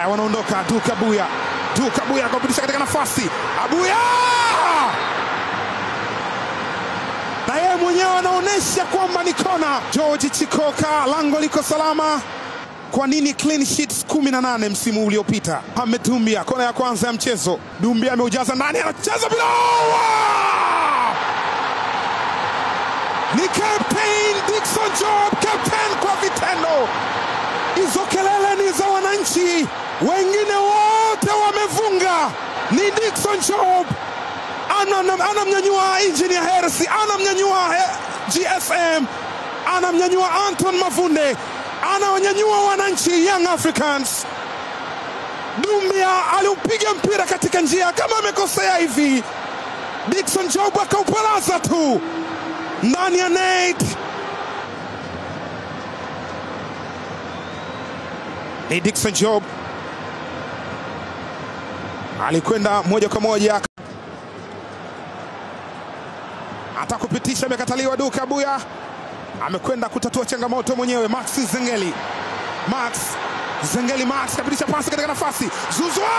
Wanaondoka Duke Abuya kupitisha katika nafasi. Abuya! Na yeye mwenyewe anaonesha kwamba ni kona. George Chikoka, lango liko salama. Kwa nini clean sheets 18 msimu uliopita? Ahmed Doumbia, kona ya kwanza ya mchezo. Doumbia ameujaza ndani, anacheza bila. Ni captain Dickson Job, captain kwa vitendo. Hizo kelele ni za wananchi, wengine wote wamevunga. Ni Dickson Job anamnyanyua Engineer Hersi, anamnyanyua GSM, anamnyanyua Anton Mavunde, anawanyanyua wananchi Young Africans. Doumbia aliupiga mpira katika njia, kama amekosea hivi Dickson Job akaupalaza tu ndani ya net. Ni Dickson Job alikwenda moja kwa moja, atakupitisha, amekataliwa. Duke Abuya amekwenda kutatua changamoto mwenyewe. Max Zengeli kapitisha pasi katika nafasi. Zuzwa!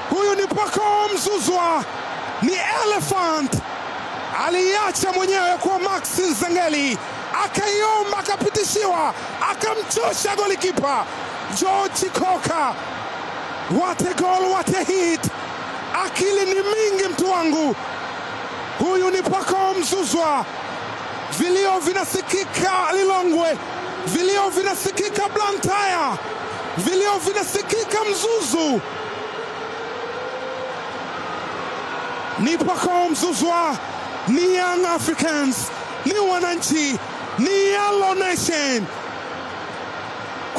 Huyu ni Pacome Zouzoua, ni elephant. Aliacha mwenyewe kwa Max Zengeli, akaiomba, akapitishiwa, akamchosha golikipa George Chikoka. What a goal, what a hit! Akili ni mingi mtu wangu. Huyu ni Pacome Zouzoua. Vilio vinasikika Lilongwe, vilio vinasikika Blantyre, vilio vinasikika Mzuzu. Ni Pacome Zouzoua, ni Young Africans, ni wananchi, ni Yellow Nation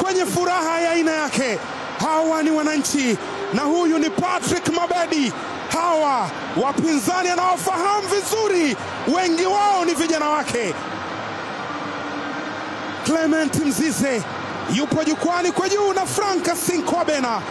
kwenye furaha ya aina yake. Hawa ni wananchi na huyu ni Patrick Mabedi. Hawa wapinzani anawafahamu vizuri, wengi wao ni vijana wake. Clement Mzize yupo jukwani kwa juu na Franka Sinkwabena.